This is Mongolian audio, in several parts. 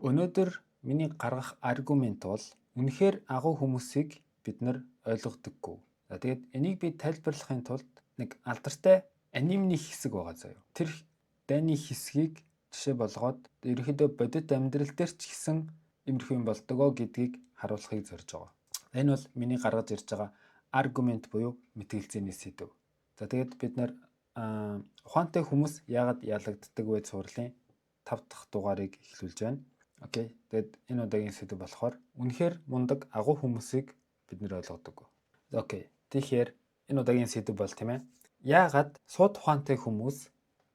Өнөөдөр миний гаргах аргумент бол үнэхээр агуу хүмүүсийг бид нар ойлгодоггүй. За тэгээд энийг би тайлбарлахын тулд нэг алдартай анимны хэсэг байгаа заяа. Тэр дайны хэсгийг жишээ болгоод ерөнхийдөө бодит амьдрал дээр ч гэсэн иймэрхүү юм болдгоо гэдгийг харуулахыг зорж байгаа. Энэ бол миний гаргаж ирж байгаа аргумент буюу мэтгэлцээний сэдв. За тэгээд бид нар ухаантай хүмүүс яагаад ялагддаг вэ цувралын 5 дахь дугаарыг эхлүүлж байна. Окей. Тэгээд энэ удаагийн сэдв болохоор үнэхээр мундаг агуу хүмүүсийг бид нэр ойлгодог. Окей. Тэгэхээр энэ удаагийн сэдв бол тийм ээ. Яагаад сууд ухаантай хүмүүс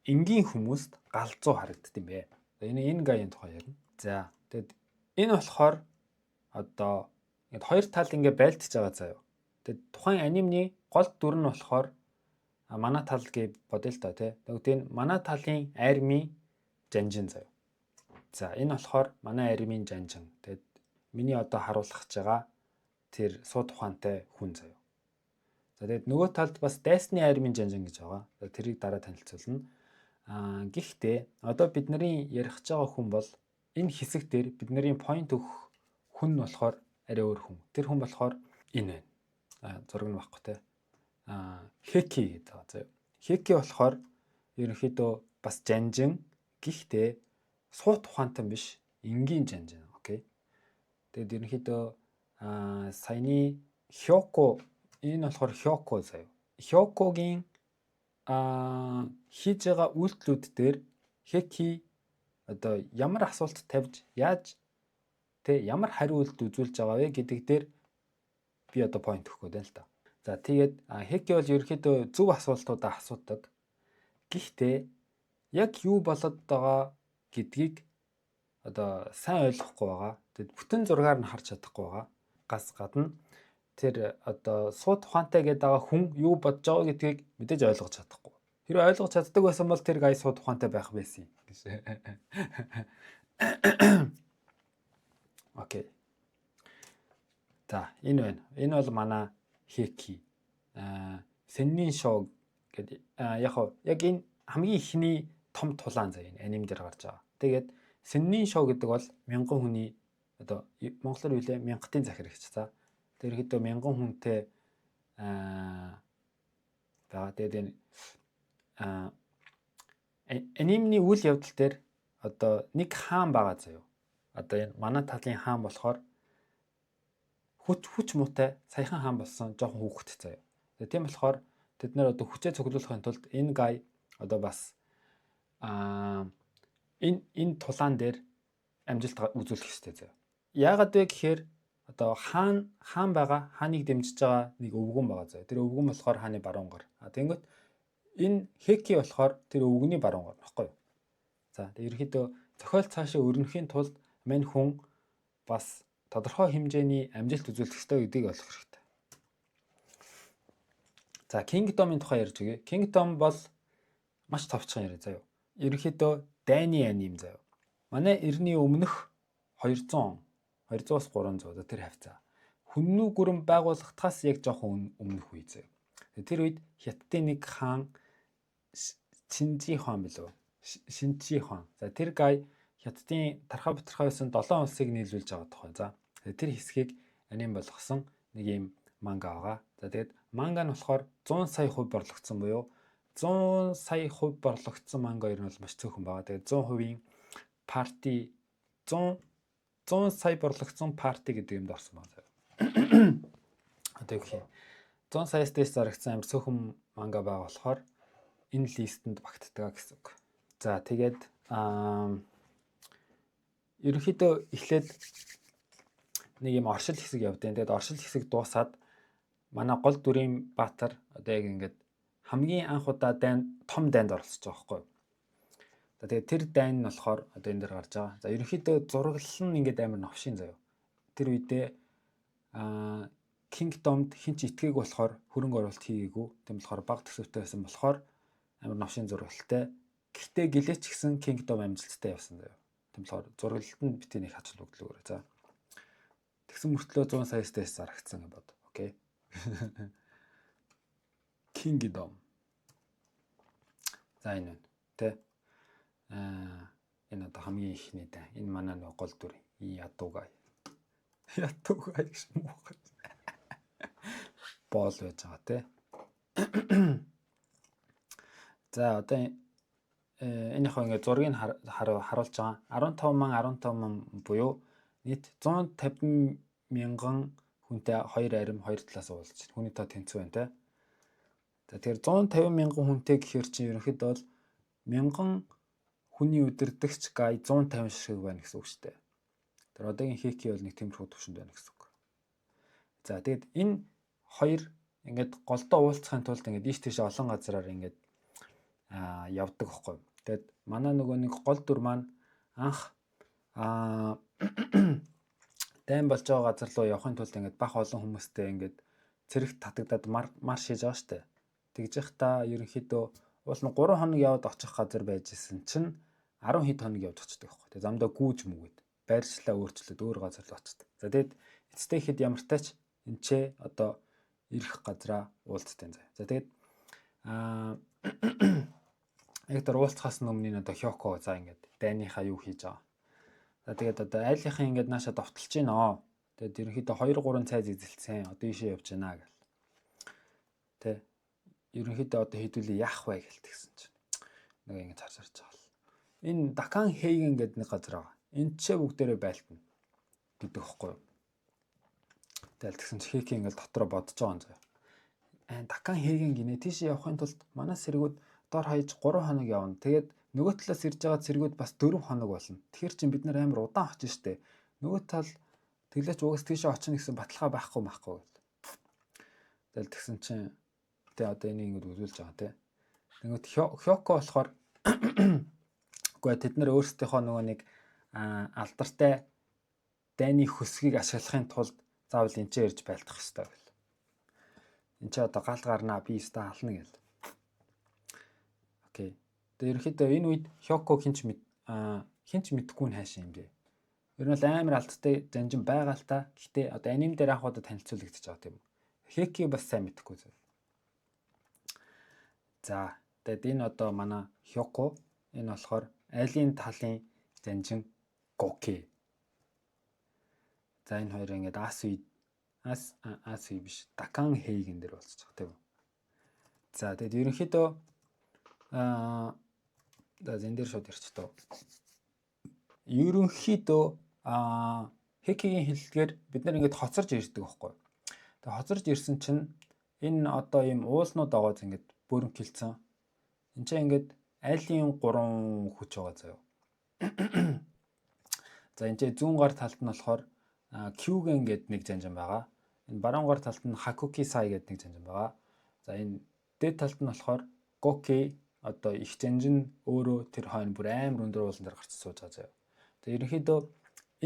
энгийн хүмүүст галзуу харагддаг юм бэ? Энэ гайын тухай ярина. За тэгээд энэ болохоор одоо ингээд хоёр тал ингээд байлдаж байгаа заяа. Тэгээд тухайн анимны гол дүр нь болохоор манай тал гэж бодъё л доо тий. Тэгээд энэ манай талын армийн жанжин заяа. За энэ болохоор манай армийн жанжин. Тэгээд миний одоо харуулах гэж байгаа тэр сууд ухаантай хүн заяа. За тэгээд нөгөө талд бас дайсны армийн жанжин гэж байгаа. Тэрийг дараа танилцуулна. Гэхдээ одоо бидний ярих гэж байгаа хүн бол энэ хэсэг дээр бидний point өгөх хүн нь болохоор арай өөр хүн. Тэр хүн болохоор энэ байна. Зураг нь багхгүй те. Хеки гэдэг байгаа заяа. Хеки болохоор ерөнхийдөө бас жанжин гэхдээ сууд ухаантай биш, энгийн жанжин. Окей. Тэгээд ерөнхийдөө саяны Хёко энэ болохоор Хёко заяа. Хёкогийн хийж байгаа үйлдэлүүд дээр Хеки одоо ямар асуулт тавьж яаж тэ ямар хариу үйлдэл үзүүлж байгаа вэ гэдэг дээр би одоо point өгөх гээд байна л да. За тэгээд Хеки бол ерөнхийдөө зөв асуултуудаа асуудаг. Гэхдээ яг юу болоод байгаа гэдгийг одоо сайн ойлгохгүй байгаа. Тэгэд бүтэн зургаар нь харж чадахгүй байгаа. Гас гадна тэр одоо сууд ухаантай гэдэг байгаа хүн юу бодож байгаа гэдгийг мэдээж ойлгож чадахгүй. Тэр ойлгож чаддаг байсан бол тэр гай сууд ухаантай байх байсан гэж. Окей. За энэ байна. Энэ бол манай Хеки. Сеннин шоу гэдэг яг энэ хамгийн ихний том тулаан заяа энэ аним дээр гарч байгаа. Тэгээд Сеннин шоу гэдэг бол мянган хүний одоо монголоор юу лээ мянгатын захирагч. За тэр хэд 1000 хүнтэй байгаа. Тэгээд энэ анимны үйл явдал дээр одоо нэг хаан байгаа заяа. Одоо энэ манай талын хаан болохоор хүч муутай саяхан хаан болсон жоохон хүүхэд заяа. Тийм болохоор тэд нэр одоо хүчээ цуглуулахын тулд энэ гай одоо бас энэ тулаан дээр амжилт үзүүлэх ёстой заяа. Яагаад вэ гэхээр одоо хаан байгаа, хааныг дэмжиж байгаа нэг өвгөн байгаа заяа. Тэр өвгөн болохоор хааны баруун гар. Тэгэнгүүт энэ Хеки болохоор тэр өвгөний баруун гар нөхгүй юу? За ерөнхийдөө зохиол цаашаа өрнөхийн тулд мань хүн бас тодорхой хэмжээний амжилт үзүүлэх ёстой гэдгийг ойлгох хэрэгтэй. За Kingdom-ын тухай ярьж өгье. Kingdom бол маш товчхон яриа заяа. Ерөнхийдөө дайны аним заяа. Манай эртний өмнөх 200-аас 300 тэр хавцаа. Хүннүү гүрэн байгуулагдахаас яг жоохон өмнөх үе заяа. Тэр үед Хятадын нэг хаан Шинжи хаан билүү? Шинжи хаан. За тэр гай Хятадын тархаа бутархаа байсан 7 улсыг нийлүүлж байгаа тухай. За тэр хэсгийг аним болгосон нэг юм манга байгаа. За тэгээд манга нь болохоор 100 сая хувь борлогдсон буюу 100 сая хувь борлогдсон манга ер нь бол маш цөөхөн байгаа. Тэгээд 100% парти 100 сая борлогдсон парти гэдэг юмд орсон байна. Одоо юу гэх юм 100 саяас дээш зарагдсан амар цөөхөн манга байгаа болохоор энэ листэнд багтдаг гэсэн үг. За тэгээд ерөнхийдөө эхлээд нэг юм оршил хэсэг явдیں۔ Тэгээд оршил хэсэг дуусаад манай гол дүрийн баатар одоо яг ингээд хамгийн анх удаа том дайнд оролцож байгаа байхгүй юу? За тэгээд тэр дайн нь болохоор одоо энэ дээр гарч байгаа. За ерөнхийдөө зураглал нь ингээд амар новшин заяа. Тэр үедээ Kingdom-д хинч итгээг болохоор хөрөнгө оруулалт хийгээгүй. Тийм болохоор баг төсөвтэй байсан болохоор амар новшин зургалтай. Гэхдээ гэлээч гисэн Kingdom амжилттай явсан заяа. Тийм болохоор зураглалт нь битээ нэг хач бүгдлөөр. За тэгсэн мөртлөө 100 саяас дээш зарагдсан юм бод. Окей. Kingdom. За энэ байна. Тэ. Энэ одоо хамгийн ихний даа. Энэ манай нэг гол дүр. Ядуугай. Ядуугай гэж муухай. Боол байж байгаа те. За одоо энийхөө ингээд зургийг харуулж байгаа. 15 мянган буюу нийт 150 мянган хүнтэй хоёр арим хоёр талаас уулзж байна. Хүний тоо тэнцүү байна те. За тэгэхээр 150 мянган хүнтэй гэхээр чинь ерөнхийдөө бол мянган хүний удирдагч гай 150 шиг байна гэсэн үг шүү дээ. Тэр одоогийн Хеки бол нэг тиймэрхүү төвшөнд байна гэсэн үг. За тэгээд энэ хоёр ингээд голдоо уулзахын тулд ингээд ийш тийш олон газараар ингээд явдаг байхгүй. Тэгээд манай нөгөө нэг гол дүр маань анх дайм болж байгаа газар руу явахын тулд ингээд бах олон хүмүүстэй ингээд цэрэг татагдаад марш хийж байгаа шүү дээ. Тэгж явахдаа ерөнхийдөө уул нь 3 хоног яваад очих газар байж исэн чинь 10 хэд хоног явж очдөг байхгүй. Тэгээ замдаа гүүж мүгээд байршлаа өөрчлөөд өөр газар руу очдог. За тэгээд эцтэй хэд ямар тач энэ ч одоо ирэх газараа уулзтай заа. За тэгээд яг тэр уулзахаас өмнө одоо Хёко за ингээд дайныхаа юу хийж байгаа. За тэгээд одоо айлынхаа ингээд наашаа довтолж гинөө. Тэгээд ерөнхийдөө 2 3 цайз эзэлсэн. Одоо ийшээ явж байна гэл. Тэ ерөнхийдөө одоо хэдүүлээ яах вэ гэлтгсэн чинь нэг ингэж харж байгаа. Энэ Дакан Хейген гэдэг нэг газар байгаа. Энд ч бүгдээрээ байлтна гэдэг хэвгүй. Тэгэл тэгсэн чи Хеки ингээд дотроо бодож байгаа юм заяа. Дакан Хейген гинэ тийш явахын тулд манай сэргүүд дор хаяж 3 хоног явна. Тэгээд нөгөө талаас ирж байгаа цэргүүд бас 4 хоног болно. Тэгэхээр чинь бид нар амар удаан очиж штэ. Нөгөө тал тэглээч угаас тийшээ очно гэсэн баталгаа байхгүй гэл. Тэгэл тэгсэн чинь тэ одоо энийг ингэж үзүүлж байгаа те. Тэгвэл Хёко болохоор үгүй тэд нар өөрсдийнхөө нөгөө нэг алдартай дайны хөсгийг ашиглахын тулд заавал энэ ч ирж байлдах хэрэгтэй гэл. Энд чи одоо гал гарнаа би өстө хална гэл. Окей. Тэгээд ерөнхийдөө энэ үед Хёко хинч мэдхгүй нь хайшаа юм бэ. Ер нь бол амар алдтай занжин байгаа л та. Гэхдээ одоо аним дээр анхудад танилцуулагдаж байгаа тийм үү. Хеки бас сайн мэдхгүй зүйл. За тэгээд энэ одоо манай Хёко энэ болохоор айлын талын занжин Гоки. За энэ хоёр ингээд Асүй биш Дакан Хейген дээр болчих тийм үү. За тэгээд ерөнхийдөө энэ дээр шууд ирч тоо. Ерөнхийдөө Хекигийн хэллэгээр бид нар ингээд хоцорж ирдэг байхгүй. Тэгээд хоцорж ирсэн чинь энэ одоо ийм уулнууд байгаа ингээд бөөрөнхөлцөн. Энд чинь ингээд айлын 3 хүч байгаа заяа. За энэ чинь зүүн гар талд нь болохоор Кюген гэдэг нэг занжин байгаа. Энэ баруун гар талд нь Хакуки Сай гэдэг нэг занжин байгаа. За энэ дээд талд нь болохоор Гоки одоо их занжин өөрөө тэр хойно бүр амар өндөр уулан дээр гарч сууж байгаа заяа. Тэгээ ерөнхийдөө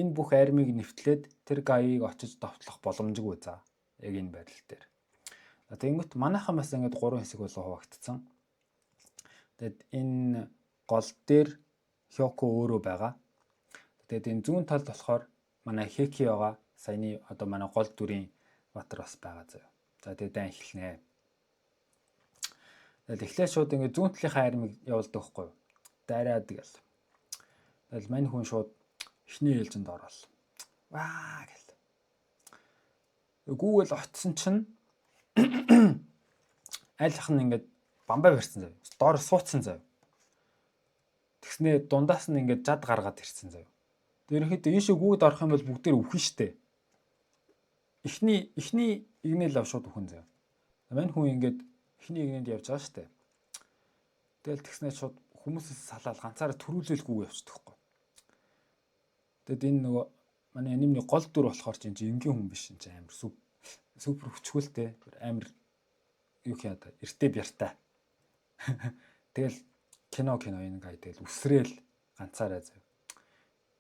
энэ бүх армийг нэвтлээд тэр гаийг очиж довтлох боломжгүй за. Яг энэ байдал дээр. Тэгэнгүүт манайхан бас ингээд 3 хэсэг болоо хуваагдсан. Тэгэд энэ гол дээр Хёко өөрөө байгаа. Тэгэд энэ зүүн талд болохоор манай Хеки байгаа. Саяны одоо манай гол дүрийн Батар бас байгаа заяа. За тэгээд дан эхэлнэ. Тэгэл эхлээд шууд ингээд зүүн талынхаа армийг явуулдаг байхгүй юу? Дайраад гэл. Тэгэл мань хүн шууд эхний ээлжинд орол. Ваа гэл. Гүүгэл очсон чинь айлх нь ингээд бамбай барьсан заяа. Доор суудсан заяа. Тэгснээ дундаас нь ингээд жад гаргаад ирсэн заяа. Ерөнхийдөө ийшээ гүүгд орох юм бол бүгдээр үхэн штэ. Эхний игнэл ав шууд үхэн заяа. Мань хүн ингээд эхний игнэнд явж байгаа штэ. Тэгэл тэгснээ шууд хүмүүсээс салаад ганцаараа төрүүлэл гүүг явчихдаг хгүй. Тэгэд энэ нөгөө манай анимны гол дүр болохоор чинь энгийн хүн биш энэ амар супер хүчгүүлтэй амар юу хяа та эртээ бяртай. Тэгэл кино энэ гай тэгэл үсрээл ганцаараа зав.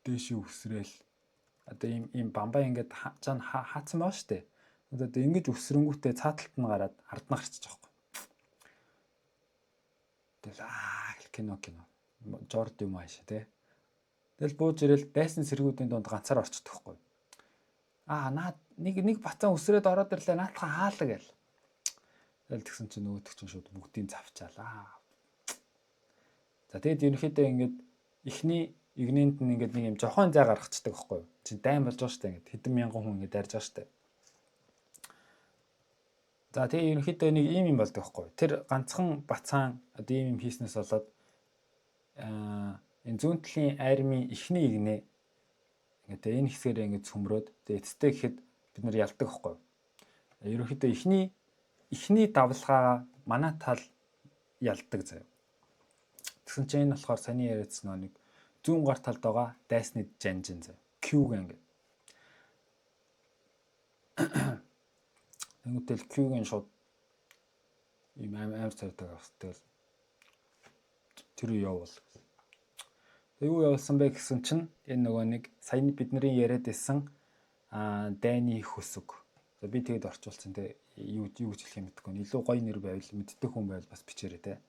Дээшээ үсрээл одоо ийм бамбай ингээд хаацсан байгаа штэ. Одоо ингэж үсрэнгүүтээ цааталт нь гараад ард нь гарчих жоохгүй. Тэгэл кино жорд юм аашаа те. Тэгэл бууж ирэл дайсан сэргүүдийн донд ганцаар орчдөг хгүй. Наад нэг бацаан үсрээд ороод ирлээ наатхан хаалга гэл. Тэгэл тэгсэн чинь нөгөөдөг чинь шууд бүгдийг завчаалаа. За тэгэд ерөнхийдөө ингээд эхний игнэнд нь ингээд нэг юм жохон зай гаргацдаг байхгүй юу? Чи дайм болж байгаа шүү дээ ингээд хэдэн мянган хүн ингээд дайрж байгаа шүү дээ. За тэгээ ерөнхийдөө нэг ийм юм болдог байхгүй юу? Тэр ганцхан бацаан одоо ийм юм хийснээс болоод энэ зүүн талын армийн эхний игнээ ингээд энэ хэсгээр ингээд цөмрөөд тэгээ эцтэй гэхэд бид нар ялдаг байхгүй юу? Ерөнхийдөө эхний давлгаа манай тал ялдаг заяа. Тэгсэн чинь энэ болохоор саний яриадсан нэг зүүн гар талд байгаа дайсны жанжин заяа. Q-г ингээд. Тэнгүүтэл Q-гийн шууд ийм амар царайтай авсдаг. Тэр юу явуул. Юу явуулсан бэ гэсэн чинь энэ нөгөө нэг саяны бидний яриад байсан дайны хөсөг. За би тэгэд орчуулсан те юу гэж хэлэх юм мэдэхгүй. Илүү гоё нэр байвал мэддэг хүн байвал бас бичээрэй те.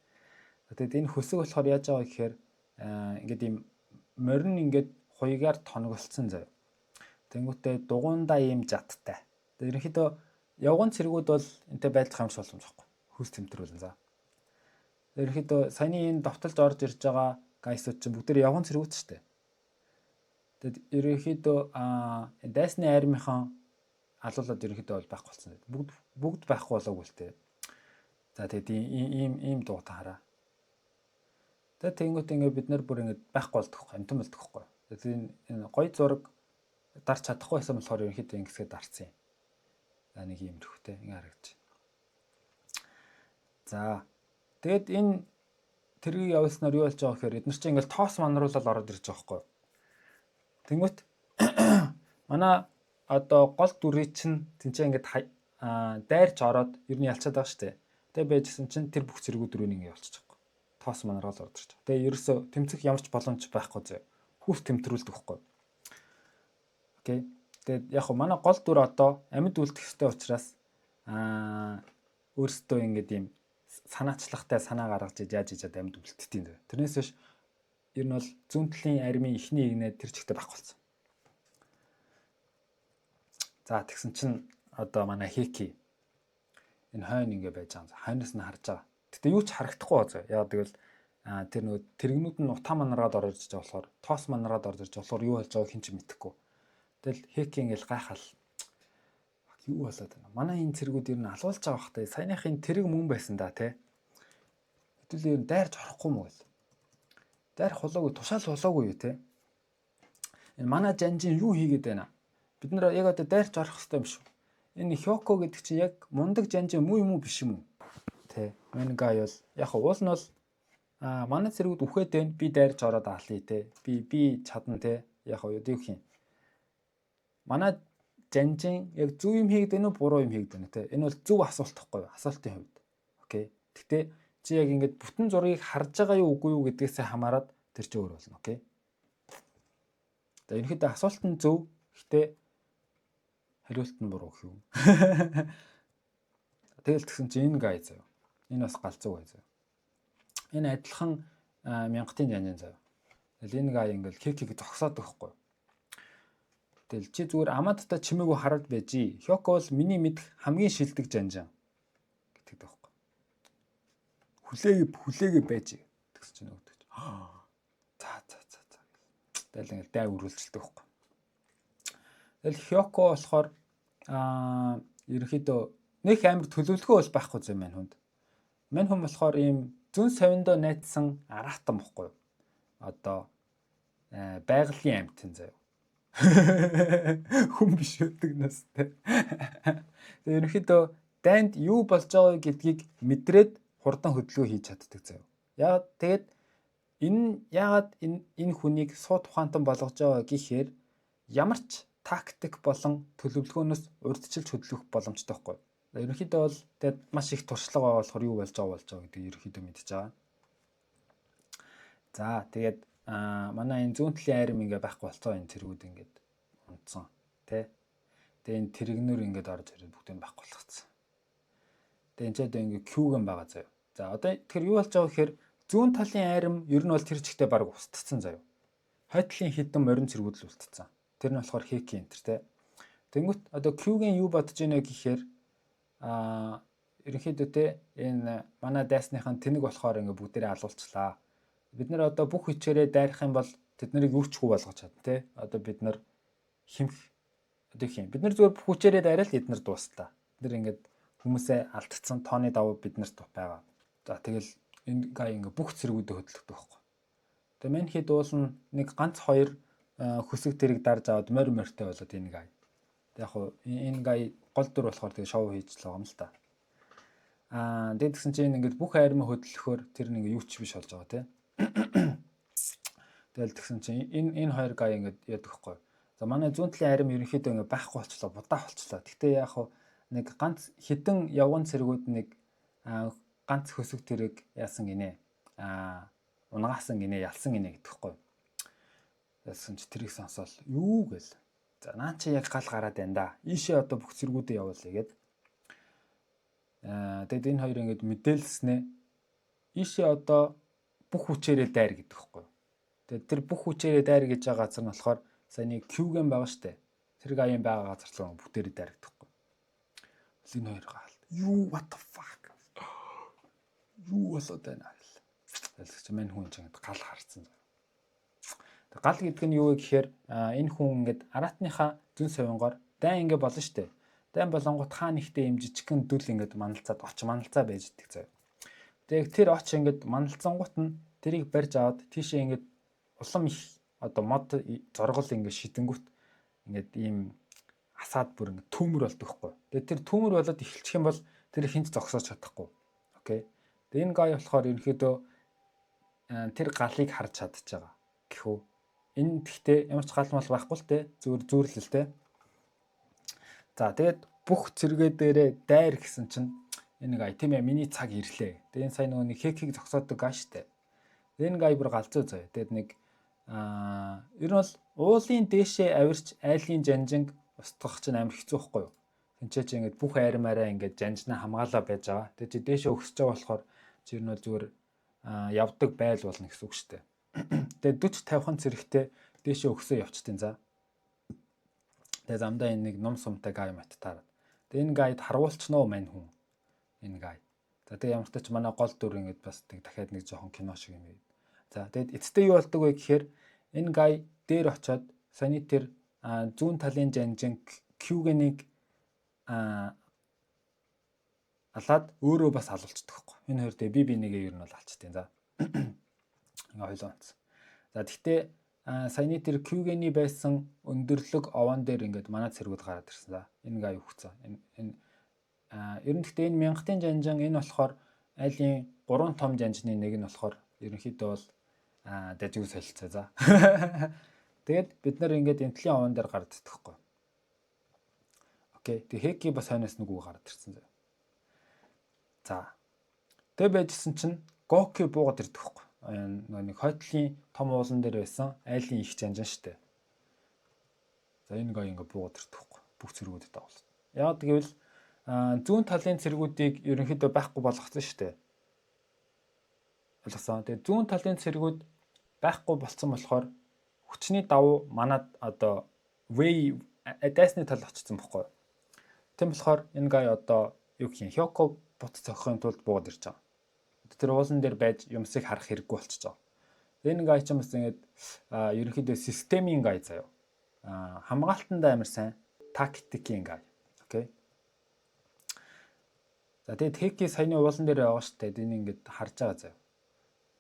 Тэгээд энэ хөсөг болохоор яаж байгаа гэхээр ингээд ийм морин ингээд хуйгаар тонголцсон заяа. Тэнгүүтээ дугуйндаа ийм жадтай. Тэгээд ерөнхийдөө явган цэргүүд бол энтэй байлдах юмш боломж байхгүй. Хүйс тэмтрүүлэн за. Ерөнхийдөө саяны энэ давталж орж ирж байгаа гайсууд чинь бүгд явган цэргүүд шүү дээ. Тэгэд ерөнхийдөө дайсны армийнхан алуулаад ерөнхийдөө бол байхгүй болсон. Бүгд байхгүй болоогүй л тээ. За тэгэд ийм дуутай хараа. Тэгээд тэнгуут ингээд бид нар бүр ингээд байхгүй болдог байхгүй, амтан болдог байхгүй. Тэгээд энэ гой зураг дарч чадахгүй байсан болохоор ерөнхийдөө ингэсгээ дарцсан юм. За нэг юм төрхтэй ингээ харагдаж байна. За тэгэд энэ тэргийг явуулснаар юу болж байгаа гэхээр эдгээр чинь ингээл тоос манруулаад ороод ирж байгаа байхгүй. Тэнгүүт манай одоо гол дүрий чинь тэнцээ ингээд дайрч ороод ер нь ялчаад байгаа шүү дээ. Тэгээ байжсэн чинь тэр бүх зэрэгүүд рүү ингээ явуулчих واخгүй. Тоос манруулаад ороод ирж. Тэгээ ерөөсө тэмцэх ямарч боломж байхгүй зөө. Хүүс тэмтрүүлдэг واخгүй. Окей. Тэгээд яг хөө манай гол дүр одоо амьд үлдэх ёстой учраас өөрсдөө ингээд юм санаачлагтай санаа гаргаж яаж ижаад амьд үлдтiin дээ. Тэрнээс биш ер нь бол зүүн талын армийн эхний игнээ тэр чигтээ байхгүй болсон. За тэгсэн чинь одоо манай Хеки энэ хойно ингээ байж байгаа. Хойноос нь харж байгаа. Гэтэ юу ч харагдахгүй байгаа. Яг тэгвэл тэр нөгөө тэрэгнүүд нь утаа манараад орж ирж байгаа болохоор тоос манараад орж ирж байгаа болохоор юу болж байгааг хэн ч мэдэхгүй. Тэгэл Хеки ингээл гайхал юу болоод байна. Манай энэ цэргүүд ер нь алуулж байгаа бахтай. Саяныхын тэрэг мөн байсан да тий. Хэдүүлээ ер нь дайрч орохгүй мó гэл. Дайрах болоогүй тушаал болоогүй юу тий. Энэ манай жанжин юу хийгээд байна? Бид нэр яг одоо дайрч орох хэрэгтэй юм шүү. Энэ Хёко гэдэг чинь яг мундаг жанжин муу юм уу биш юм уу? Тэ. Мангай бол яг уул нь бол манай цэргүүд үхээд байна. Би дайрч ороод аалъя те. Би чадна те. Яг юу гэх юм. Манай жанжин яг зөв юм хийгээд байна уу, буруу юм хийгээд байна те. Энэ бол зөв асуулт гэхгүй юу? Асуултын хувьд. Окей. Гэхдээ чи яг ингэж бүтэн зургийг харж байгаа юу үгүй юу гэдгээсээ хамаарат тэр чинь өөр болно. Окей. За ерөнхийдөө асуулт нь зөв. Гэхдээ хариулт нь буруу гэх юм. Тэгэл тэгсэн чинь энэ гай заяа. Энэ бас галзуу гай заяа. Энэ адилхан мянгатын жанжин заяа. Тэгэл энэ гай ингээл Хекиг зогсоод байхгүй. Тэгэл чи зүгээр амаадтай чимээгүй хараад байжи. Хёко бол миний мэдх хамгийн шилдэг жанжин гэдэг байхгүй. Хүлээгээ байж тэгс чинь өгдөг. За. Тэгэл ингээл дай үргэлжилдэг байхгүй. Тэгэл Хёко болохоор ерөнхийдөө нэг амар төлөвлөгөө бол байхгүй юм байна хүнд. Мань хүн болохоор ийм зүүн совиндоо найдсан аратан бохгүй. Одоо байгалийн амьтан заяа. Хүн биш өгдөг настай. Тэгээ ерөнхийдөө дайнд юу болж байгаа гэдгийг мэдрээд хурдан хөдөлгөөн хийж чаддаг заяа. Яагаад тэгээд яагаад энэ хүнийг сууд ухаантан болгож байгаа гэхээр ямар ч тактик болон төлөвлөгөөнөөс урьдчилж хөдлөх боломжтой байхгүй. Ерөнхийдөө бол тэгээд маш их туршлага байгаа болохоор юу болж байгаа гэдэг ерөнхийдөө мэдчихэж байгаа. За тэгээд манай энэ зүүн талын арим ингээ байхгүй болцоо энэ тэргүүд ингээд унтсан тий. Тэгээд энэ тэрэгнөр ингээд орж ирээд бүгдийг байхгүй болгоцсон. Тэгээд энэ ч одоо ингээ Q-гэн байгаа заяа. За одоо тэгэхээр юу болж байгаа гэхээр зүүн талын арим ер нь бол тэр чигтээ баг устцсан заяа. Хойтлын хідэн морин цэргүүд л устцсан. Тэр нь болохоор Хеки энтер тий. Тэнгүүт одоо Q-гийн юу бодож ийнэ гэхээр ерөнхийдөө те энэ манай дайсныхан тэнэг болохоор ингээ бүгдээрээ алуулчлаа. Бид нэр одоо бүх хүчээрээ дайрах юм бол тэд нарыг юу ч хүү болгож чадна те. Одоо бид нар химх одоо их юм. Бид нар зүгээр бүх хүчээрээ дайрал эднэр дуустаа. Бид нар ингээд хүмүүсээ алдчихсан тооны давуу бид нарт байгаа. За тэгэл энэ гай ингээд бүх цэргүүдэд хөдөлгдөг байхгүй. Тэгээ мань хэд уулна нэг ганц хоёр хөсөг тэрэг дарж аваад морьтой болоод энэ гай. Тэг яг хуу энэ гай гол дүр болохоор тэгээ шоу хийж л байгаа юм л та. Тэгээд тэгсэн чинь ингээд бүх айрмаа хөдлөхөөр тэр нэг юу ч биш болж байгаа тий. Тэгэл тэгсэн чинь энэ хоёр гай ингээд яадаг хгүй. За манай зүүн талын айрам ерөнхийдөө ингээд байхгүй болчлоо, будаа болчлоо. Гэхдээ яг хуу нэг ганц хідэн явган цэргүүд нэг ганц хөсөг тэрэг яасан гинэ. Унгаасан гинэ, ялсан гинэ гэдэгхгүй. Яасан чи тэрийг сонсоол юу гээл. За наа чи яг гал гараад байна да. Ийшээ одоо бүх цэргүүдээ явуулъя гэд. Тэгэд энэ хоёр ингээд мэдээлснэ. Ийшээ одоо бүх хүчээрээ дайр гэдэгхгүй. Тэгээд тэр бүх хүчээрээ дайр гэж байгаа газар нь болохоор саяны Q-ген байгаа штэ. Тэр гаян байгаа газар л бүгдээрээ дайр гэдэгхгүй. Энэ хоёр гаалт. Юу what the fuck. Юу болоод байна гэл. Тэгэл чи мань хүн чинь гал харцсан. Гал гэдэг нь юу вэ гэхээр энэ хүн ингээд араатныхаа зүн совингоор дайн ингээд болно штэ. Дайн болонгот хаа нэгтээ юм жижигхэн дүл ингээд маналцаад оч маналцаа байж идэг заяа. Тэгээд тэр оч ингээд маналцсангууд нь тэрийг барьж аваад тийшээ ингээд улам их одоо мод зоргол ингээд шидэнгүүт ингээд ийм асаад бүр ингээд түүмэр болдог хгүй. Тэгээд тэр түүмэр болоод эхэлчих юм бол тэр хинт зогсоож чадахгүй. Окей. Тэгээд энэ гай болохоор ерөнхийдөө тэр галыг харж чадчихагаа гэхүү. Энэ тэгтээ ямар ч гал мал байхгүй л те зүүрлэл те. За тэгээд бүх цэргээ дээрээ дайр гэсэн чинь энэ гай тийм ээ миний цаг ирлээ. Тэгээд энэ сайн нөгөө нэг хекийг зогсоодог гай штэ. Энэ гай бүр галзуу заяа. Тэгээд нэг ер нь бол уулын дээшээ авирч айлын жанжинг устгах чинь амар хэцүү байхгүй юу? Тинчээ чи ингээд бүх айрмаараа ингээд жанжнаа хамгаалаа байж байгаа. Тэгээд чи дээшээ өгсөж байгаа болохоор чи ер нь бол зүгээр явдаг байл болно гэсэн үг штэ. Тэгээд 40-50 зэрэгтэй дээшээ өгсөө явчтیں۔ За. Тэгээд замдаа энэ нэг ном сумтай гай маттаар. Тэгээд энэ гайд харуулчихноо мань хүн. Энэ гай. За тэгээд ямар ч тач манай гол дүр ингээд бас дахиад нэг жоохон кино шиг юм. За тэгээд эцэстээ юу болдог вэ гэхээр энэ гай дээр очиод саяны тэр зүүн талын жанжин Q-г алаад өөрөө бас алуулчихдаг байхгүй. Энэ хоёр дээр би нэгээ ер нь бол алчтیں۔ За. Ингээ хойлоо онц. За тэгтээ саяны тэр Q-г байсан өндөрлөг овон дээр ингээд манай цэргүүд гараад ирсэн. За энэ гай өгцөө. Энэ ер нь тэгтээ энэ мянгатын жанжин энэ болохоор айлын 3 том жанжны нэг нь болохоор ерөнхийдөө бол дажиг солилцоо. За. Тэгээд бид нар ингээд энтлийн овон дээр гараад итгэхгүй. Окей. Тэг хеки бас хойноос нэг үг гараад ирсэн заяа. За. Тэг байжсэн чинь Гоки буугаад ирдэгхгүй. Нэг хойтлын том уулан дээр байсан айлын их жанжин штэ. За энэ гай ингээ буугаад ирдэгхгүй. Бүх цэргүүдэд дагуулсан. Яг гэвэл зүүн талын цэргүүдийг ерөнхийдөө байхгүй болгоцсон штэ. Ойлгосон. Тэгээ зүүн талын цэргүүд байхгүй болцсон болохоор хүчний давуу манад одоо way дайсны тал очсон байхгүй. Тийм болохоор энэ гай одоо юу гэх юм Хёко бут цохихын тулд буугаад ирж байгаа. Тэр уулан дээр байж юмсыг харах хэрэггүй болчихж байгаа. Энэ гай ч юм бас ингээд ерөнхийдөө системийн гай заяа. Хамгаалтандаа амар сайн тактикийн гай. Окей. За тэгээд Хеки саяны уулан дээр байгаа шүү дээ. Энэ ингээд харж байгаа заяа.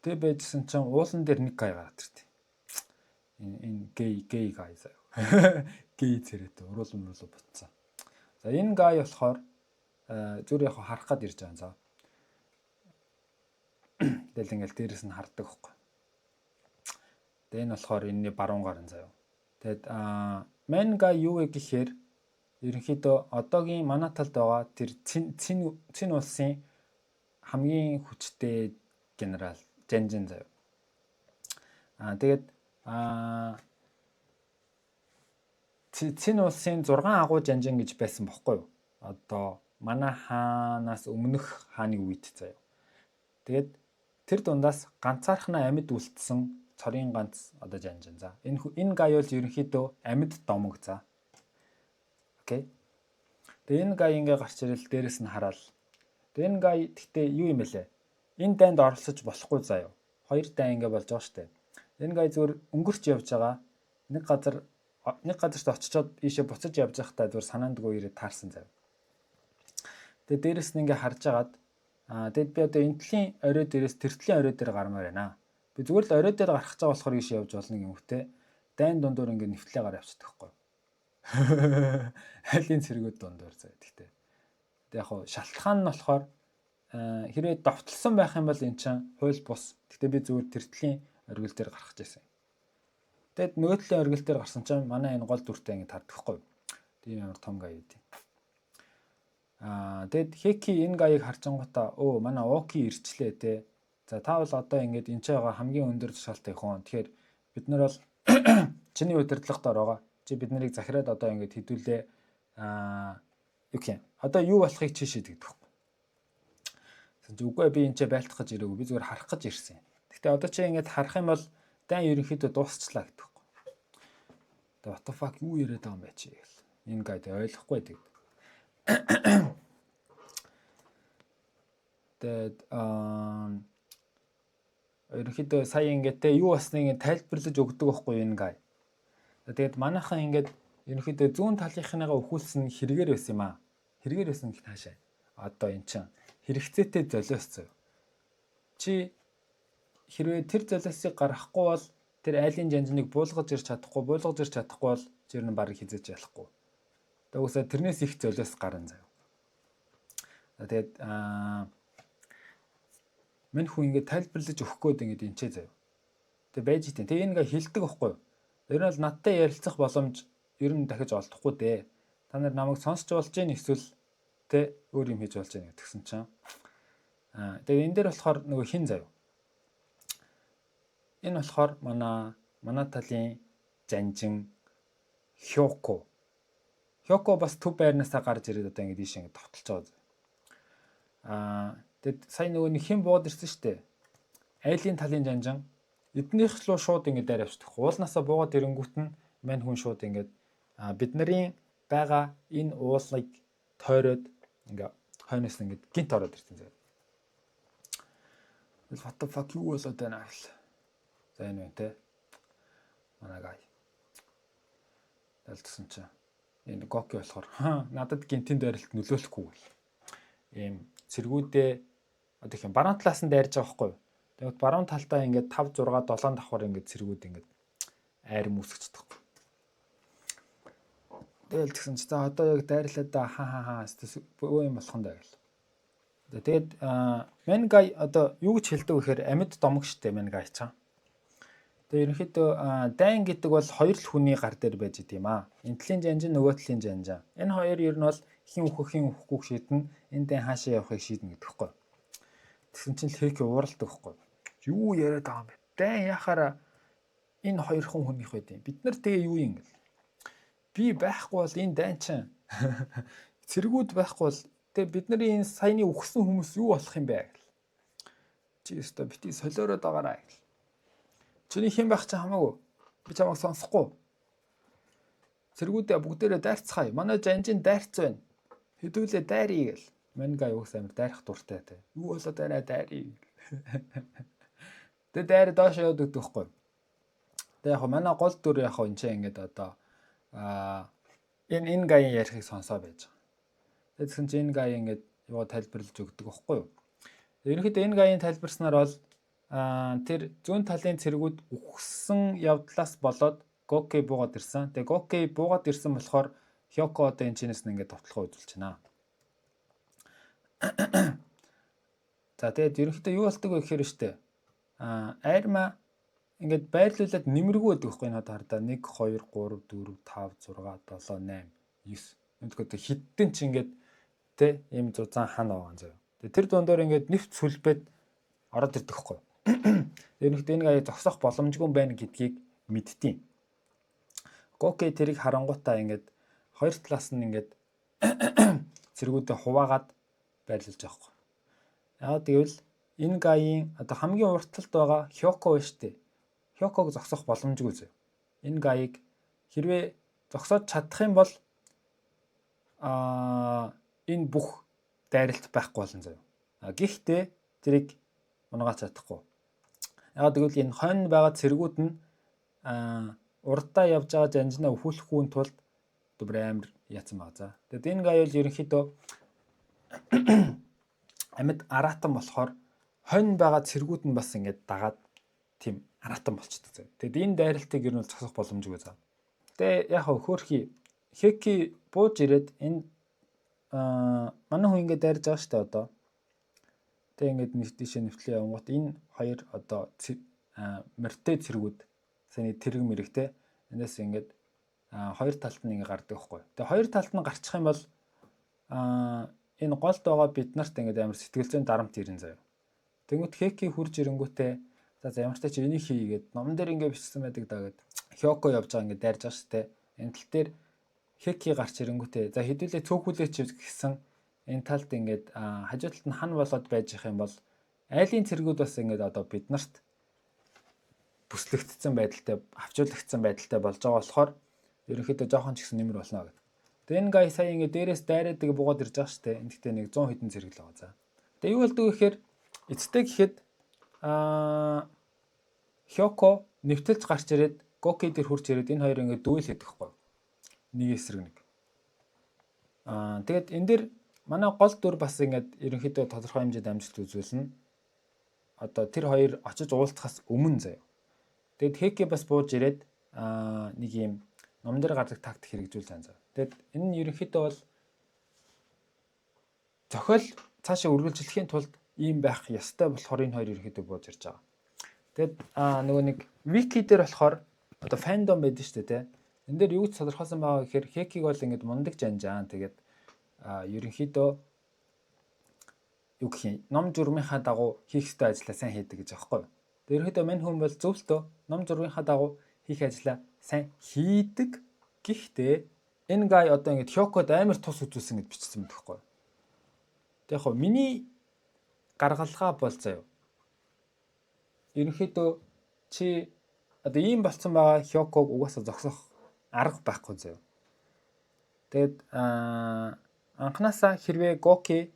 Тэг байжсэн чинь уулан дээр нэг гай гараад иртээ. Энэ гей гай заяа. Гей цэрэт уруулан бутсан. За энэ гай болохоор зүгээр яг харах гад ирж байгаа. За. Тэгэл ингээл дээрэс нь харддаг хөхгүй. Тэгээ энэ болохоор энэний баруун гарын заяа. Тэгэд мань гай юу вэ гэхээр ерөнхийдөө одоогийн манай талд байгаа тэр Цин улсын хамгийн хүчтэй генерал Жанжин заяа. Тэгээд Цин улсын 6 агуу жанжин гэж байсан бохоггүй юу? Одоо манай хаанаас өмнөх хааны үед заяа. Тэгээд тэр дундаас ганцаархнаа амьд үлдсэн цорын ганц одоо жанжин. За энэ гай бол ерөнхийдөө амьд домог за. Окей. Тэгээд энэ гай ингээ гарч ирэл дээрэс нь хараал. Тэгээд энэ гай гэхдээ юу юм бэлээ? Энэ дайнд оролцож болохгүй заяа. Хоёр дай ингээ болж байгаа штэ. Энэ гай зүгээр өнгөрч явж байгаа. Нэг газарт очичоод ийшээ буцаж явж байхдаа зүгээр санаандгүй ирээд таарсан зав. Тэгээд дээрэс нь ингээ харж агаад тэгэд би одоо энтлийн орой дээрээс тэртлийн орой дээр гармаар байна. Би зүгээр л орой дээр гарах гэж байгаа болохоор ийшээ явж болно гэмтэй. Дайн дундуур ингээ нэвтлээ гар явчихдаг хгүй. Айлын цэргүүд дундуур заа гэхдээ. Тэг яг хуу шалтгаан нь болохоор хэрвээ довтлсон байх юм бол эн чинь хууль бус. Гэхдээ би зүгээр тэртлийн оргил дээр гарах гэсэн. Тэгэд нөгөө талын оргил дээр гарсан чинь манай энэ гол дүртэй ингэ тардахгүй. Тийм ямар том гай үгүй. Тэгэд Хеки энэ гаяыг харчингуудаа манай Оки ирчлээ те. За та бол одоо ингэж энэ ч байгаа хамгийн өндөр тушаалтай хүн. Тэгэхээр бид нар бол чиний удирдлагад ороогоо. Чи бид нарыг захираад одоо ингэж хэдүүлээ юу гэх юм. Одоо юу болохыг чи шийдэгдэх байхгүй. Үгүй би энэ ч байлтах гэж ирээгүй. Би зүгээр харах гэж ирсэн. Гэхдээ одоо чи ингэж харах юм бол дан ерөнхийдөө дуусчлаа гэдэг байхгүй. Тэгээ what the fuck юу яриад байгаа юм бэ чи гэл. Энэ гайд ойлгохгүй гэдэг. Тэгээд ерөнхийдөө сая ингэж те юу басныг тайлбарлаж өгдөг байхгүй энэ гай. Тэгээд манайхан ингэж ерөнхийдөө зүүн талынхныгаа өхүүлсэн хэрэгээр байсан юм аа. Хэрэгээр байсан гэх таашаа. Одоо эн чинь хэрэгцээтэй золиосцоо. Чи хэрвээ тэр золиосыг гаргахгүй бол тэр айлын жанжныг буулгаж ирч чадахгүй бол жир нь баг хизэж ялахгүй. Тэгвэл тэрнээс их золиос гарна заяа. Тэгээд мань хүн ингэ тайлбарлаж өгөх гээд ингэ энчээ заяа. Тэгээд байж тээ. Тэгээд энэ хэлдэг байхгүй юу? Ер нь бол надтай ярилцах боломж ер нь дахиж олдохгүй дээ. Та нар намайг сонсч болж гин эсвэл тэ өөр юм хийж болж гин гэдгсэн чинь. Тэгээд энэ дээр болохоор нөгөө хин заяа. Энэ болохоор манай талын жанжин Хёко. Хёко бас төв байрнаасаа гарч ирээд одоо ингэ дийш ингэ товтолж байгаа. Тэгэд сая нөгөө нэг хэн бууд ирсэн шүү дээ. Айлын талын жанжин эднийх лөө шууд ингэ дайр авчихдаг. Уулнаасаа буугаад ирэнгүүт нь мань хүн шууд ингэ бид нарын байгаа энэ уулыг тойроод ингээ хойноос ингэ гинт ороод ирсэн зэрэг. What the fuck юу болоод байна аа. За энэ үнтэй. Манай гай. Дэлтсэн чинь энэ Гоки болохоор надад гинтийн дайралт нөлөөлөхгүй гэл. Ийм цэргүүдээ одоо их юм баруун талаас нь дайрж байгаа байхгүй юу? Тэгвэл баруун талдаа ингээд 5 6 7 давхар ингээд цэргүүд ингээд айрам үсгэждэг. Тэгэл тэгсэн чи за одоо яг дайрлаад хаа бөө юм болох нь даа гэл. Тэгээд Менгай одоо юу гэж хэлдэг вэ гэхээр амьд домог штэ Менгай чам. Тэгээд ерөнхийдөө дайн гэдэг бол хоёр л хүний гар дээр байж идэм аа. Энэ талын жанжин нөгөө талын жанжин. Энэ хоёр ер нь бол хин үхэхгүйг шийднэ. Энэ дайн хаашаа явахыг шийднэ гэдэг хэвхэв. Тэгсэн чинь Хеки ууралдаг хэвхэв. Юу яриад байгаа юм бэ? Дайн яхаараа энэ хоёр хүнийх байд юм. Бид нар тэгээ юу юм гэл. Би байхгүй бол энэ дайн чинь цэргүүд байхгүй бол тэгээ бидний энэ саяны үхсэн хүмүүс юу болох юм бэ гэл. Чи өстө бити солиороод байгаарай гэл. Чиний хэн байх чинь хамаагүй. Би чамайг сонсохгүй. Цэргүүдээ бүгдээрээ дайрцгаая. Манай жанжин дайрц байна. Хэдүүлээ дайръя гэл. Менгай уус амир дайрах дуртай те. Юу болоод байна дайръя. Тэгээ дайр доош яваад өгдөг байхгүй. Тэгээ яг манай гол дүр яг энэ ч ингээд одоо энэ гай ярихыг сонсоо байж байгаа. Тэгсэн чинь энэ гай ингээд юу тайлбарлаж өгдөг байхгүй юу. Ерөнхийдөө энэ гайын тайлбарснаар бол тэр зүүн талын цэргүүд үхсэн явдлаас болоод Гоки буугаад ирсэн. Тэгээ Гоки буугаад ирсэн болохоор Хёко одоо энэ чинээс нь ингээд товтлогоо үзүүлж байна. За тэгээд ерөнхийдөө юу болдог вэ гэхээр штэ. Айрма ингээд байрлуулад нэмэргүй байдаг байхгүй энэ хардаа 1 2 3 4 5 6 7 8 9. Эндгөө хитэн чи ингээд тэ ийм зузаан хан байгаа заяа. Тэгээ тэр дундор ингээд нэвт сүлбэд ороод ирдэг байхгүй. Ерөнхийдөө энэ гай зогсох боломжгүй байна гэдгийг мэдтiin. Гоки тэрийг харангуйтаа ингээд хоёр талаас нь ингээд цэргүүдэд хуваагаад байрлуулж байгаа байхгүй. Яагаад гэвэл энэ гаийн одоо хамгийн урт талд байгаа Хёко байна шүү дээ. Хёког зогсох боломжгүй зөө. Энэ гаийг хэрвээ зогсоод чадах юм бол энэ бүх дайралт байхгүй болно зөө. Гэхдээ тэрийг унгааж чадахгүй. Яг тэгвэл энэ хойно байгаа цэргүүд нь урдаа явж байгаа жанжнаа өхүүлэхгүй тулд бүр амар яатсан баг за. Тэгээд энэ гай бол ерөнхийдөө амьд аратан болохоор хонь байгаа цэргүүд нь бас ингээд дагаад тийм аратан болчихдог. Тэгэд энэ дайралтыг ер нь зогсох боломжгүй заа. Тэгээ яг хөөхий Хеки бууж ирээд энэ манай хүн ингээд дайрж байгаа шүү дээ одоо. Тэгээ ингээд тийшээ нэвтлээ явангууд энэ хоёр одоо мөртэй цэргүүд саяны тэрэг мэрэгтэй энэс ингээд хоёр талд нь ингээд гардаг байхгүй. Тэгээ хоёр талд нь гарчих юм бол энэ голд байгаа бид нарт ингээд амар сэтгэл зүйн дарамт ирэн заяа. Тэнгүүт Хеки хурж ирэнгүүтээ за ямар ч тач энийг хийгээд номон дээр ингээд бичсэн байдаг даа гэд Хёко явж байгаа ингээд дайрж байгаа шүү дээ. Энэ тал дээр Хеки гарч ирэнгүүтээ за хэдүүлээ цөөхүүлээч гэсэн энэ талд ингээд хажуу талд нь хан болоод байж их юм бол айлын цэргүүд бас ингээд одоо бид нарт бүслэгдсэн байдалтай авчуулагдсан байдалтай болж байгаа болохоор ерөнхийдөө жоохон ч гэсэн нэмэр болно гэдэг. Тэгээ энэ гай сая ингээд дээрээс дайраадаг буугаад ирж байгаа шүү дээ. Энд гэхдээ нэг 100 хэдэн цэрэг л байгаа за. Тэгээ юу болдог вэ гэхээр эцтэй гэхэд Хёко нэвтэлж гарч ирээд Гоки дээр хурж ирээд энэ хоёр ингээд дүүл хийдэг хгүй. Нэг эсрэг нэг. Тэгээд энэ дээр манай гол дүр бас ингээд ерөнхийдөө тодорхой хэмжээнд амжилт үзүүлнэ. Одоо тэр хоёр очиж уулзахаас өмнө заяа. Тэгэд Хеки бас бууж ирээд нэг юм ном дээр гардаг тактик хэрэгжүүл зан зав. Тэгэд энэ нь ерөнхийдөө бол зохиол цаашаа үргэлжлэхийн тулд ийм байх ёстой болохоор энэ хоёр ерөнхийдөө бууж ирж байгаа. Тэгэд нөгөө нэг вики дээр болохоор одоо фандом байдаг шүү дээ тий. Энд дээр юу ч тодорхойсон байгаа гэхээр Хекиг бол ингээд мундаг жанжаан. Тэгээд ерөнхийдөө юу гэх юм ном журмынхаа дагуу хийх ёстой ажлаа сайн хийдэг гэж аахгүй юу. Тэгээд ерөнхийдөө мань хүн бол зөвлөлтөө ном журмынхаа дагуу хийх ажлаа сайн хийдэг. Гэхдээ энэ гай одоо ингээд Хёкод амар тус үзүүлсэн гэж бичсэн байдаг байхгүй юу. Тэг яг миний гаргалгаа бол заяа. Ерөнхийдөө чи одоо ийм болцсон байгаа Хёког угаасаа зогсох арга байхгүй заяа. Тэгэд анханасаа хэрвээ Гоки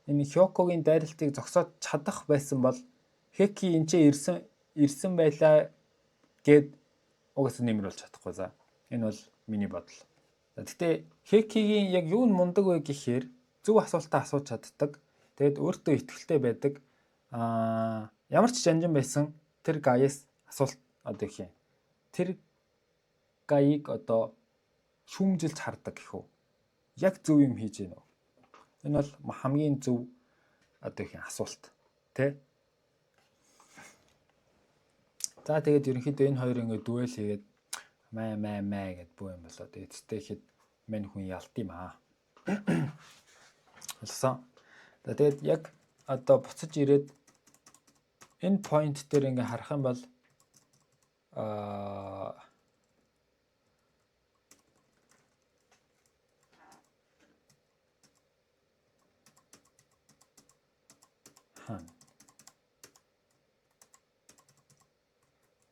энэ Хёкогийн дайралтыг зогсоод чадах байсан бол Хеки энэ ч ирсэн байлаа гэд угаасаа нэмэр болж чадахгүй за. Энэ бол миний бодол. Гэтэ Хекигийн яг юу нь мундаг вэ гэхээр зөв асуултаа асууж чаддаг. Тэгэд өөртөө ихтэй байдаг. Ямар ч жанжин байсан тэр гаяс асуулт одоо их юм. Тэр гаяыг одоо шүүмжилж хардаг гэх үү. Яг зөв юм хийж гэнэ үү. Энэ бол хамгийн зөв одоо их асуулт. Тэ? За тэгээд ерөнхийдөө энэ хоёр ингээд дуэл хийгээд маа гэд бүү юм болоо. Тэгээд эцтэй ихэд мань хүн ялт юм аа. Болсон. Тэгээд яг одоо буцаж ирээд энэ point дээр ингээ харах юм бол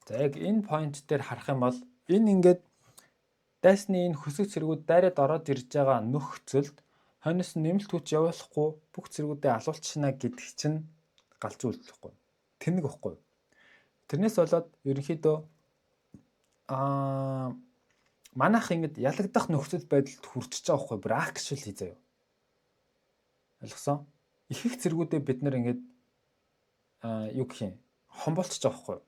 за яг энэ point дээр харах юм бол энэ ингээд дайсны энэ хөсөг цэргүүд дайраад ороод ирж байгаа нөхцөлд хойноос нэмэлт хүч явуулахгүй бүх цэргүүдээ алуулчихна гэдэг чинь галзуу үйлдэлхгүй. Тэнэг واخгүй. Тэрнээс болоод ерөнхийдөө манайх ингэж ялагдах нөхцөл байдалд хүрчихэж байгаа واخгүй. Бүр actually хийзээ юу. Ойлгосон? Их их цэргүүдээ бид нар ингэж юу гэх юм хомболчихж байгаа واخгүй.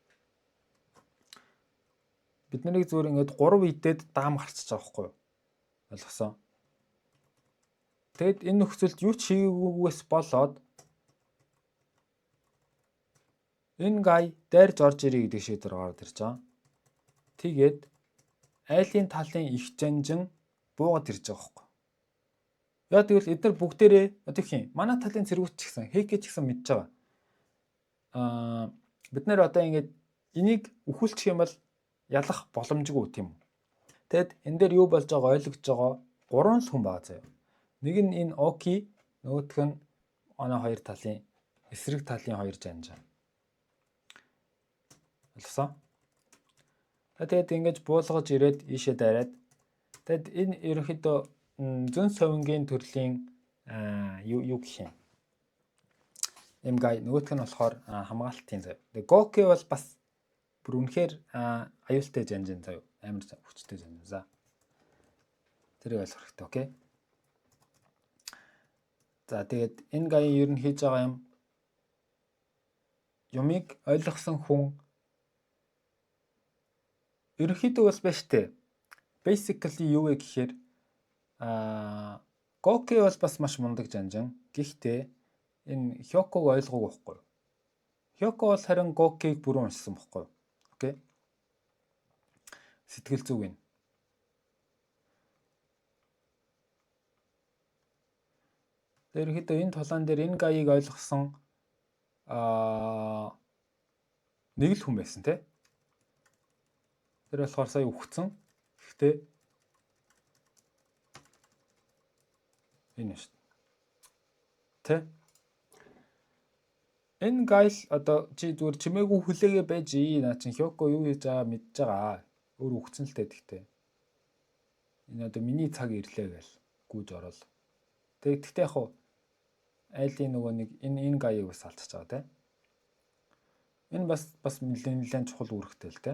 Бид нарыг зүгээр ингэж 3 идээд даам гарчиж байгаа واخгүй. Ойлгосон? Тэгэд энэ нөхцөлд юу ч хийгээгүйгээс болоод энэ гай дайрж орж ирээ гэдэг шийдвэр гараад ирж байгаа. Тэгээд айлын талын их жанжин буугаад ирж байгаа байхгүй. Яа тэгвэл эдгээр бүгдээрээ одоо их юм. Манай талын цэргүүд ч гэсэн Хеки ч гэсэн мэдж байгаа. Бид нэр одоо ингэж энийг өхүүлчих юм бол ялах боломжгүй тийм үү. Тэгэд энэ дээр юу болж байгааг ойлгож байгаа 3 л хүн байгаа заяа. Нэг нь энэ Оки, нөгөөх нь оноо хоёр талын эсрэг талын хоёр жанжаа. Олсон. Тэгээд ингэж буулгаж ирээд ийшээ дайраад. Тэгэд энэ ерөнхийдөө зүүн совингийн төрлийн юу гэх юм. Эмгай нөгөөх нь болохоор хамгаалтын заяа. Тэгээ Гоки бол бас бүр үнэхээр аюултай жанжин заяа. Амар хүчтэй жанжин. За. Тэрийг ойлгох хэрэгтэй, окей. За тэгээд энэ гаяын ер нь хийж байгаа юмыг ойлгосон хүн ерөнхийдөө бас байна штэ. Basically юу вэ гэхээр Гоки бол бас маш мундаг жанжин. Гэхдээ энэ Хёког ойлгоогүй байхгүй. Хёко бол харин Гокиг бүрэн уншсан байхгүй. Окей. Сэтгэл зүг нь. Ерөнхийдөө энэ тулаан дээр энэ гаяыг ойлгосон нэг л хүн байсан тий. Тэр болохоор сая үхсэн. Гэхдээ энэ шүү дээ. Тэ? Энэ гайл одоо чи зүгээр чимээгүй хүлээгээ байж наа чин Хёко юу хийж байгаа мэдж байгаа. Өөр үхсэн л тэгтээ. Энэ одоо миний цаг ирлээ гээл гүйж орол. Тэгтээ яг айлын нөгөө нэг энэ гаяыг бас алдчихж байгаа те. Энэ бас нэлээд чухал үүрэгтэй л те.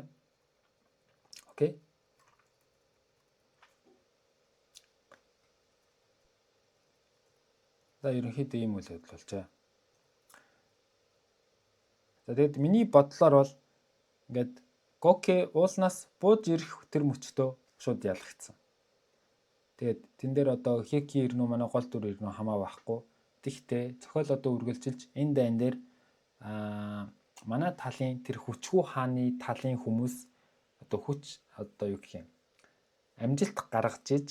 Окей. За ерөнхийдөө ийм үйл явдал болжээ. За тэгэд миний бодлоор бол ингээд Гоки уулнаас бууж ирэх тэр мөчтөө шууд ялгцсан. Тэгээд тэн дээр одоо Хеки ирнэ үү манай гол дүр ирнэ үү хамаа байхгүй. Тэгтээ зохиол одоо үргэлжилж энэ дайн дээр манай талын тэр хүчгүй хааны талын хүмүүс одоо хүч одоо юу гэх юм амжилт гаргаж иж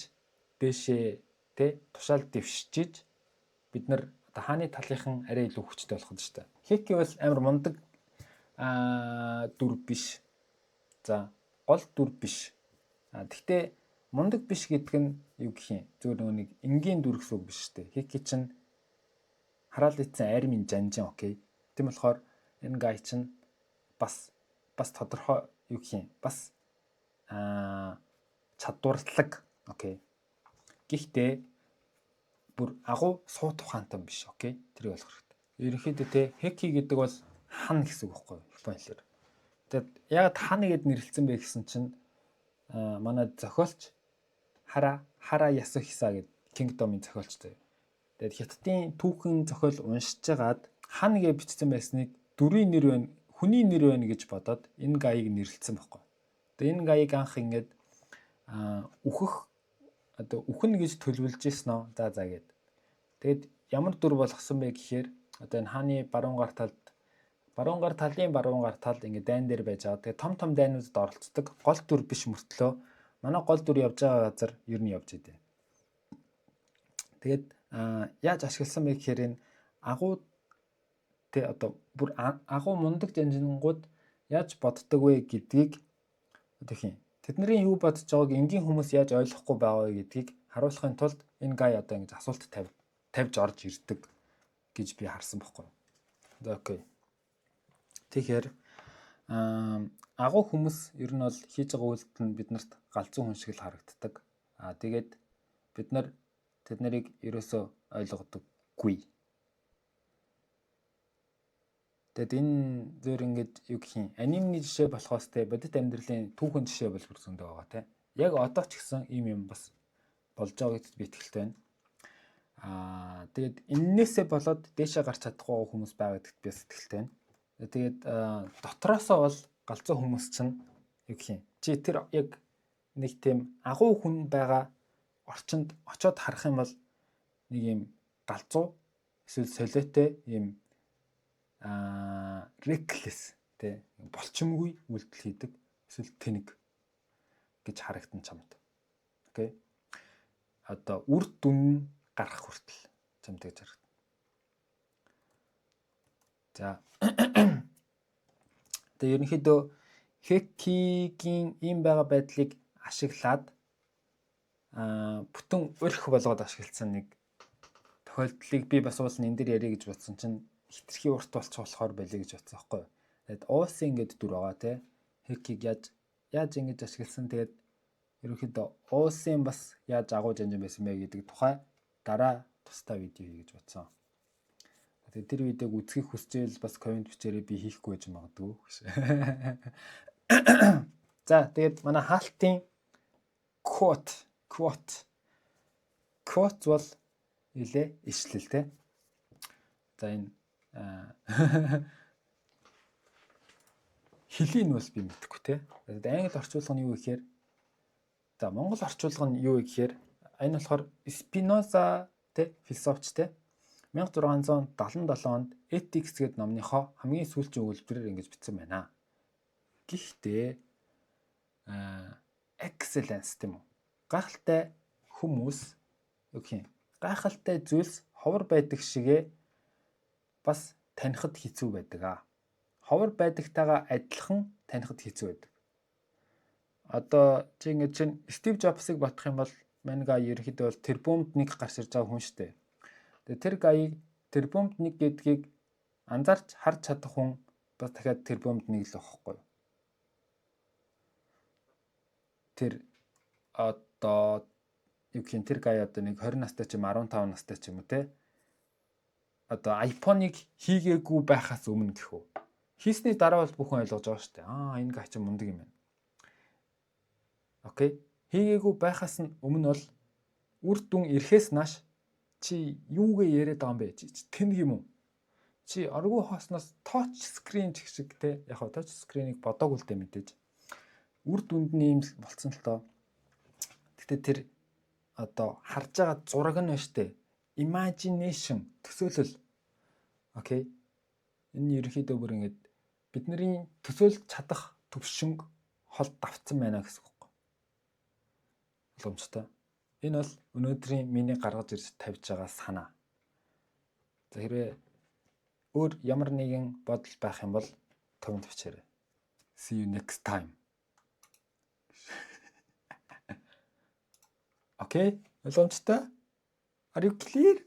дэшээ тэ тушаал дэвшиж бид нар одоо хааны талынхан арай илүү хүчтэй болох нь шүү дээ. Хеки бол амар мундаг дүр биш. За гол дүр биш. Тэгтээ мундаг биш гэдэг нь юу гэх юм зөвөр нэг энгийн дүр гэсэн үг биш шүү дээ. Хеки чинь хараал ицсэн армийн жанжин окей. Тийм болохоор энэ гай чинь бас тодорхой юу гэх юм бас чадварлаг окей. Гэхдээ бүр агуу суу тухаантай биш окей. Тэрийг ойлгох хэрэгтэй. Ерөнхийдөө те Хеки гэдэг бол хан гэсэн үг байхгүй Японы хэлээр. Тэгээд яг хан гэд нэрлэлсэн бэ гэсэн чинь манай зохиолч Хара Ясухиса гэдэг Kingdom-ийн зохиолчтой. Тэгээд Хятадын түүхэн зохиол уншиж байгаад хан гэж бичсэн байсныг дүрийн нэр байна, хүний нэр байна гэж бодоод энэ гаяыг нэрлэлсэн байхгүй. Тэгээд энэ гаяыг анх ингээд үхэн гэж төлөвлөж ирсэн нөө. За гэд. Тэгэд ямар дүр болгосон бэ гэхээр одоо энэ хааны баруун гар талд ингээд дайн дээр байж байгаа. Тэгээд том дайнуудад оролцдог. Гол дүр биш мөртлөө манай гол дүр явж байгаа газар ер нь явж идэв. Тэгээд яаж ашигласан бэ гэхээр энэ агуу тэ одоо бүр агуу мундаг жанжингууд яаж боддог вэ гэдгийг одоо хин тэдний юу бодож байгааг энгийн хүмүүс яаж ойлгохгүй байгаа вэ гэдгийг харуулахын тулд энэ гай одоо ингэж асуулт тавьж орж ирдэг гэж би харсан байхгүй. За окей. Тэгэхээр агуу хүмүүс ер нь бол хийж байгаа үйлдэл нь биднэрт галзуу хүн шиг л харагддаг. Тэгээд бид нар тэд нарыг ерөөсөө ойлгодоггүй. Тэгэд энэ зөөр ингэж юу гэх юм анимны жишээ болохоос те бодит амьдралын түүхэн жишээ бол бүр зөндөө байгаа те. Яг одоо ч гэсэн ийм юм бас болж байгаа гэдэгт би итгэлтэй байна. Тэгээд эннээсээ болоод дээшээ гарч чадахгүй хүмүүс байгаа гэдэгт би итгэлтэй байна. Тэгээд дотроосоо бол галзуу хүмүүс чинь юу гэх юм чи тэр яг нэг тийм агуу хүн байгаа орчинд очиод харах юм бол нэг юм галзуу эсвэл солиотой юм reckless тэ болчимгүй үйлдэл хийдэг эсвэл тэнэг гэж харагдан чамд. Окей. Одоо үр дүн гарах хүртэл чамд гэж харагдан. За. Тэгээ ерөнхийдөө Хекигийн ийм байгаа байдлыг ашиглаад бүтэн өрх болгоод ашигласан нэг тохиолдлыг би бас уулын энэ дээр ярих гэж бодсон чинь хитрхи урт болчих болохоор байлээ гэж бодсон байхгүй юу. Тэгээд уусын гэдэг дүр байгаа те. Хекиг яаж ингэж ашигласан тэгээд ерөнхийдөө уусын бас яаж агуу жанжин байсан бэ гэдэг тухай дараа тусдаа видео хийж бодсон. Тэгээ тэр видеог үзхийг хүсчихвэл бас комент бичээрэй, би хийхгүй байж магадгүй гэж. За тэгээд манай хаалтын quote бол нэлээ ишлэл те. За энэ хэлийг бол би мэдэхгүй те. Тэгээд англи орчуулга нь юу гэхээр, за монгол орчуулга нь юу гэхээр, энэ болохоор Спиноза те философч те 1677 онд Ethics гэдэг номныхоо хамгийн сүүлчийн өгүүлбэрээр ингэж бичсэн байна. Гэхдээ excellence тийм үү? Гайхалтай хүмүүс юу гэх юм? Гайхалтай зүйлс ховор байдаг шигээ бас танихад хэцүү байдаг. Ховор байдагтайгаа адилхан танихад хэцүү байдаг. Одоо чи ингэж чинь Стив Джобсыг батах юм бол манга ерөнхийдөө бол тэр бомбд нэг гарч ирж байгаа хүн шүү дээ. Тэгээ тэр гаяыг тэр бомбд нэг гэдгийг анзаарч харж чадах хүн бас дахиад тэр бомбд нэг л واخхгүй. Тэр одоо юу гэх юм, тэр гай одоо нэг 20 настай ч юм 15 настай ч юм уу те. Одоо iPhone-ыг хийгээгүй байхаас өмнө гэхүү. Хийсний дараа бол бүхэн ойлгож байгаа шүү дээ. Энэ гай чи мундаг юм байна. Окей. Хийгээгүй байхаас нь өмнө бол үр дүн ирэхээс нааш чи юугээ яриад байгаа юм бэ? Чи тэнэг юм уу? Чи аргүй хоосноос touch screen шиг те. Яг хоо touch screen-ийг бодоогүй л дээ мэдээж. Үр дүнд нь юм болцсон л тоо. Гэтэ тэр одоо харж байгаа зураг нь байна штэ. Imagination төсөөлөл. Окей. Энэ ерөнхийдөө бүр ингэж бидний төсөөлж чадах төвшинг хол давцсан байна гэсэн үг. Боломжтой. Энэ бол өнөөдрийн миний гаргаж ирж тавьж байгаа санаа. За хэрвээ өөр ямар нэгэн бодол байх юм бол комент бичээрэй. See you next time. Okay? Ойлгомжтой? Are you clear?